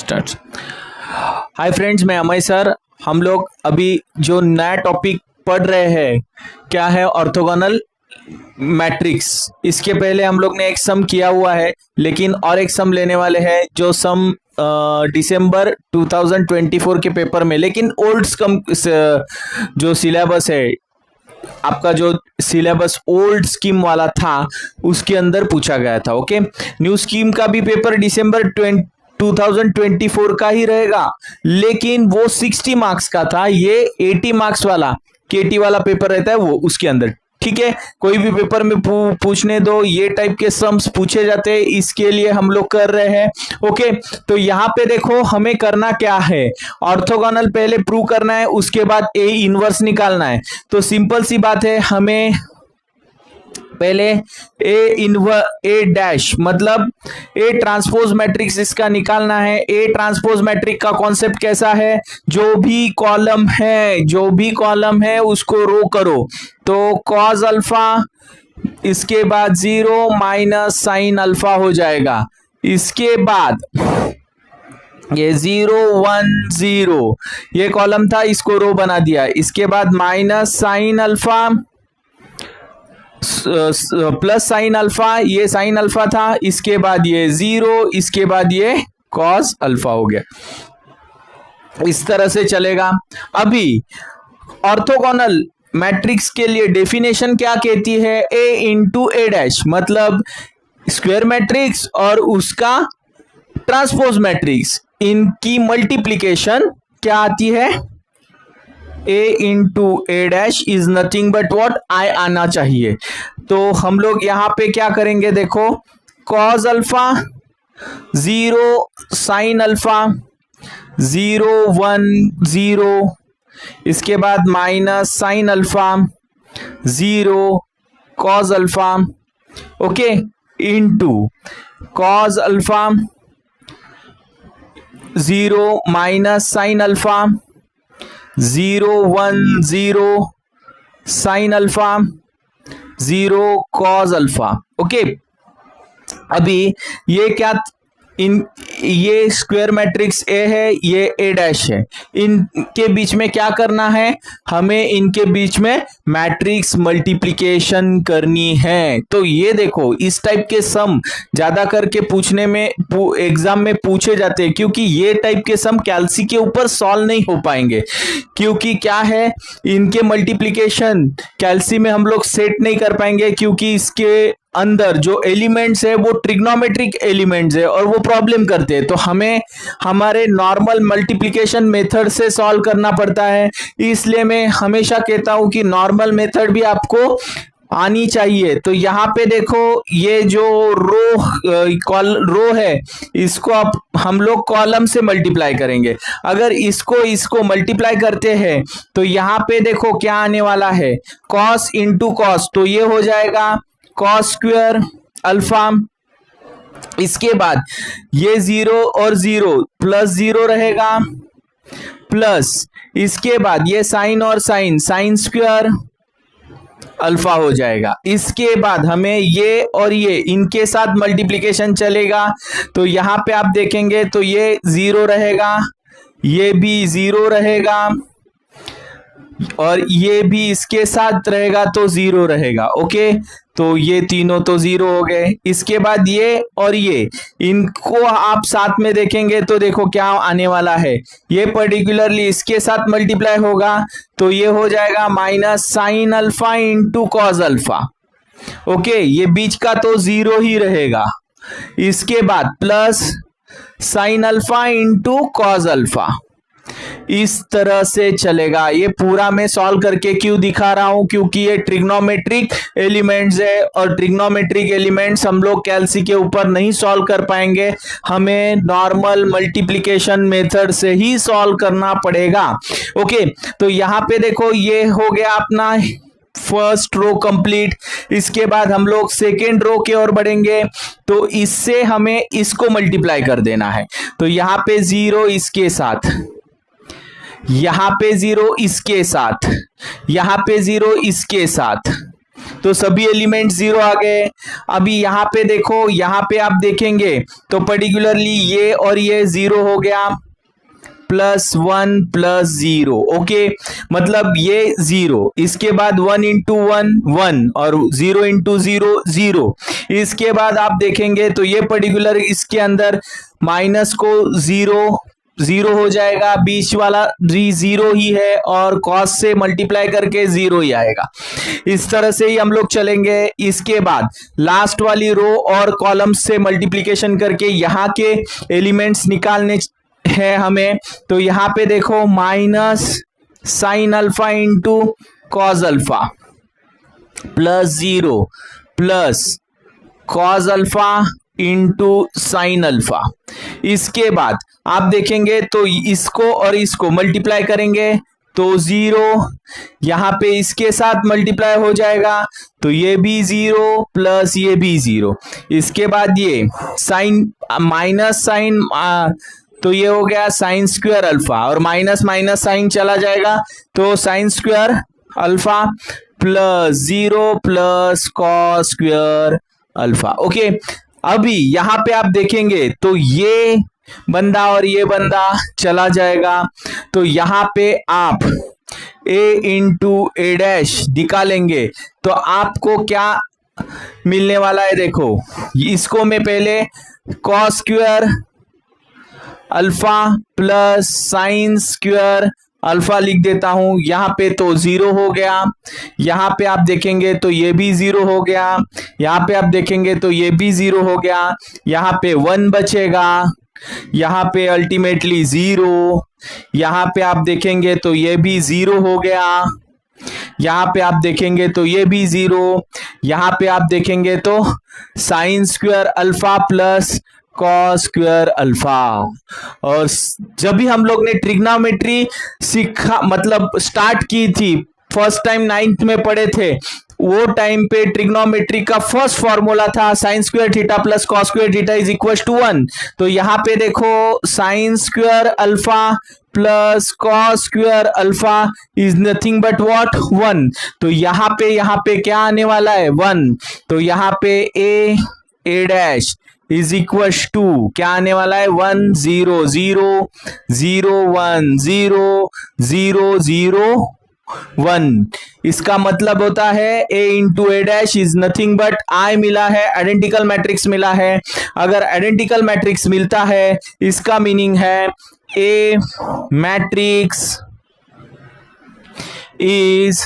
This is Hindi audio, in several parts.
स्टार्ट। हाय फ्रेंड्स, मैं अमय सर। हम लोग अभी जो नया टॉपिक पढ़ रहे हैं क्या है, ऑर्थोगोनल मैट्रिक्स। इसके पहले हम लोग ने एक सम किया हुआ है, लेकिन और एक सम लेने वाले हैं जो सम दिसंबर 2024 के पेपर में, लेकिन ओल्ड स्कम जो सिलेबस है आपका, जो सिलेबस ओल्ड स्कीम वाला था उसके अंदर पूछा गया था। ओके, न्यू स्कीम का भी पेपर दिसंबर 2024 का ही रहेगा, लेकिन वो 60 मार्क्स का था। ये 80 मार्क्स वाला केटी वाला पेपर रहता है वो उसके अंदर। ठीक है, कोई भी पेपर में पूछने दो, ये टाइप के सम्स पूछे जाते हैं, इसके लिए हम लोग कर रहे हैं। ओके, तो यहाँ पे देखो हमें करना क्या है, ऑर्थोगोनल पहले प्रूव करना है, उसके बाद ए इनवर्स निकालना है। तो सिंपल सी बात है, हमें पहले ए डैश मतलब ए ट्रांसपोज मैट्रिक्स इसका निकालना है। ए ट्रांसपोज मैट्रिक्स का कॉन्सेप्ट कैसा है, जो भी कॉलम है उसको रो करो। तो कॉस अल्फा, इसके बाद 0 माइनस साइन अल्फा हो जाएगा। इसके बाद ये 0 1 0 ये कॉलम था, इसको रो बना दिया। इसके बाद minus sine alpha plus sine alpha, ये साइन अल्फा था। इसके बाद ये 0, इसके बाद ये कॉस अल्फा हो गया। इस तरह से चलेगा। अभी ऑर्थोगोनल मैट्रिक्स के लिए डेफिनेशन क्या कहती है, ए इंटू ए डैश मतलब स्क्वायर मैट्रिक्स और उसका ट्रांसपोज मैट्रिक्स, इनकी मल्टीप्लीकेशन क्या आती है, A into A dash is nothing but what I आना चाहिए। तो हम लोग यहां पे क्या करेंगे, देखो कॉस अल्फा 0 साइन अल्फा 0 1 0, इसके बाद minus sine alpha 0 cos alpha, okay, into cos alpha 0 minus sine alpha 0 1 0 sine alpha 0 cos alpha. Okay, अभी ये क्या, ये स्क्वायर मैट्रिक्स ए है, ये ए डैश है, इनके बीच में क्या करना है, हमें इनके बीच में मैट्रिक्स मल्टीप्लिकेशन करनी है। तो ये देखो इस टाइप के सम ज्यादा करके पूछने में एग्जाम में पूछे जाते हैं, क्योंकि ये टाइप के सम कैल्सी के ऊपर सॉल्व नहीं हो पाएंगे, क्योंकि क्या है, इनके मल्टीप्लिकेशन कैल्सी में हम लोग सेट नहीं कर पाएंगे, क्योंकि इसके अंदर जो एलिमेंट्स है वो ट्रिग्नोमेट्रिक एलिमेंट्स है और वो प्रॉब्लम करते हैं। तो हमें हमारे नॉर्मल मल्टीप्लिकेशन मेथड से सॉल्व करना पड़ता है। इसलिए मैं हमेशा कहता हूं कि नॉर्मल मेथड भी आपको आनी चाहिए। तो यहाँ पे देखो ये जो रो है, इसको आप हम लोग कॉलम से मल्टीप्लाई करेंगे। अगर इसको मल्टीप्लाई करते हैं तो यहाँ पे देखो क्या आने वाला है, कॉस इंटू कॉस, तो ये हो जाएगा कॉस स्क्वायर अल्फा। इसके बाद ये 0 और 0 प्लस 0 रहेगा, प्लस इसके बाद ये साइन और साइन स्क्वायर अल्फा हो जाएगा। इसके बाद हमें ये और ये इनके साथ मल्टीप्लिकेशन चलेगा। तो यहां पे आप देखेंगे तो ये 0 रहेगा, ये भी 0 रहेगा, और ये भी इसके साथ रहेगा तो 0 रहेगा। ओके, तो ये तीनों तो 0 हो गए। इसके बाद ये और ये, इनको आप साथ में देखेंगे तो देखो क्या आने वाला है, ये पर्टिकुलरली इसके साथ मल्टीप्लाई होगा, तो ये हो जाएगा minus sine alpha into cos alpha. Okay, ये बीच का तो 0 ही रहेगा। इसके बाद plus sine alpha into cos alpha, इस तरह से चलेगा। ये पूरा मैं सॉल्व करके क्यों दिखा रहा हूं, क्योंकि ये ट्रिग्नोमेट्रिक एलिमेंट्स है और ट्रिग्नोमेट्रिक एलिमेंट्स हम लोग कैल्सी के ऊपर नहीं सॉल्व कर पाएंगे, हमें नॉर्मल मल्टीप्लिकेशन मेथड से ही सॉल्व करना पड़ेगा। ओके, तो यहां पे देखो ये हो गया अपना फर्स्ट रो कंप्लीट। इसके बाद हम लोग सेकेंड रो की ओर बढ़ेंगे, तो इससे हमें इसको मल्टीप्लाई कर देना है। तो यहां पे 0 इसके साथ, यहां पे 0 इसके साथ, यहां पे 0 इसके साथ, तो सभी एलिमेंट 0 आ गए। अभी यहाँ पे देखो, यहाँ पे आप देखेंगे तो पर्टिकुलरली ये और ये 0 हो गया, +1 +0। ओके, मतलब ये 0, इसके बाद 1 × 1 1 और 0 × 0 0। इसके बाद आप देखेंगे तो ये पर्टिकुलर इसके अंदर माइनस को 0 हो जाएगा, बीच वाला 0 ही है और कॉस से मल्टीप्लाई करके 0 ही आएगा। इस तरह से ही हम लोग चलेंगे। इसके बाद लास्ट वाली रो और कॉलम से मल्टीप्लिकेशन करके यहाँ के एलिमेंट्स निकालने है हमें। तो यहाँ पे देखो -sin alpha × cos alpha +0 plus cos alpha × sin alpha. इसके बाद आप देखेंगे तो इसको और इसको मल्टीप्लाई करेंगे तो 0, यहाँ पे इसके साथ मल्टीप्लाई हो जाएगा तो ये भी 0 प्लस ये भी 0। इसके बाद ये साइन -sin, तो ये हो गया sin² अल्फा और माइनस माइनस साइन चला जाएगा तो sin² alpha +0 plus cos² alpha. Okay, अभी यहाँ पे आप देखेंगे तो ये बंदा और ये बंदा चला जाएगा तो यहाँ पे आप a × a' निकालेंगे तो आपको क्या मिलने वाला है। देखो, इसको मैं पहले cos² alpha plus sin² alpha लिख देता हूं। यहाँ पे तो 0 हो गया, यहाँ पे आप देखेंगे तो ये भी 0 हो गया, यहाँ पे आप देखेंगे तो ये भी 0 हो गया, यहाँ पे 1 बचेगा, यहाँ पे अल्टीमेटली 0, यहाँ पे आप देखेंगे तो ये भी 0 हो गया, यहाँ पे आप देखेंगे तो ये भी 0, यहाँ पे आप देखेंगे तो sin² alpha plus cos² alpha. और जब भी हम लोग ने ट्रिग्नोमेट्री सीखा, मतलब स्टार्ट की थी, फर्स्ट टाइम 9th में पढ़े थे, वो टाइम पे ट्रिग्नोमेट्री का फर्स्ट फॉर्मूला था sin² theta plus cos² theta is equal to 1। तो यहाँ पे देखो sin² alpha plus cos² alpha is nothing but what 1। तो यहाँ पे क्या आने वाला है 1। तो यहाँ पे a' इज इक्वल टू क्या आने वाला है 1 0 0 0 1 0 0 0 1। इसका मतलब होता है a × a' is nothing but I मिला है, आइडेंटिकल मैट्रिक्स मिला है। अगर आइडेंटिकल मैट्रिक्स मिलता है इसका मीनिंग है A मैट्रिक्स इज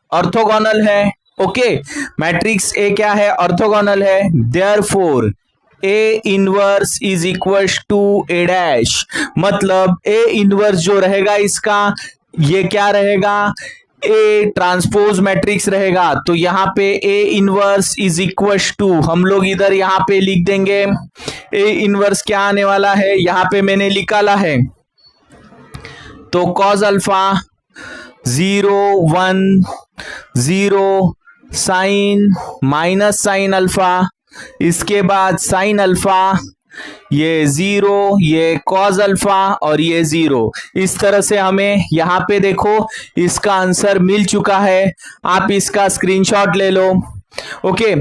ऑर्थोगोनल है। ओके, मैट्रिक्स ए क्या है, ऑर्थोगोनल है। Therefore A inverse is equal to A', मतलब A इनवर्स जो रहेगा इसका, ये क्या रहेगा, A ट्रांसपोज मैट्रिक्स रहेगा। तो यहाँ पे A inverse is equal to, हम लोग इधर यहाँ पे लिख देंगे A इनवर्स क्या आने वाला है, यहाँ पे मैंने निकाला है तो cos alpha 0 1 0 sine -sin alpha, इसके बाद sin अल्फा, ये 0, ये cos अल्फा और ये 0। इस तरह से हमें यहाँ पे देखो इसका आंसर मिल चुका है, आप इसका स्क्रीनशॉट ले लो। ओके,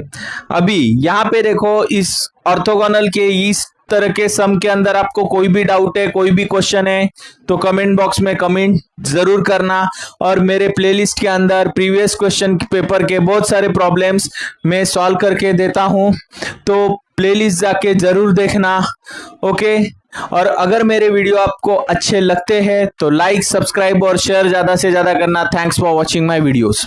अभी यहाँ पे देखो इस ऑर्थोगोनल के इस तरह के सम के अंदर आपको कोई भी डाउट है, कोई भी क्वेश्चन है तो कमेंट बॉक्स में कमेंट जरूर करना। और मेरे प्लेलिस्ट के अंदर प्रीवियस क्वेश्चन पेपर के बहुत सारे प्रॉब्लम्स मैं सॉल्व करके देता हूं, तो प्लेलिस्ट जाके जरूर देखना। ओके, और अगर मेरे वीडियो आपको अच्छे लगते हैं तो लाइक, सब्सक्राइब और शेयर ज्यादा से ज्यादा करना। Thanks for watching my videos.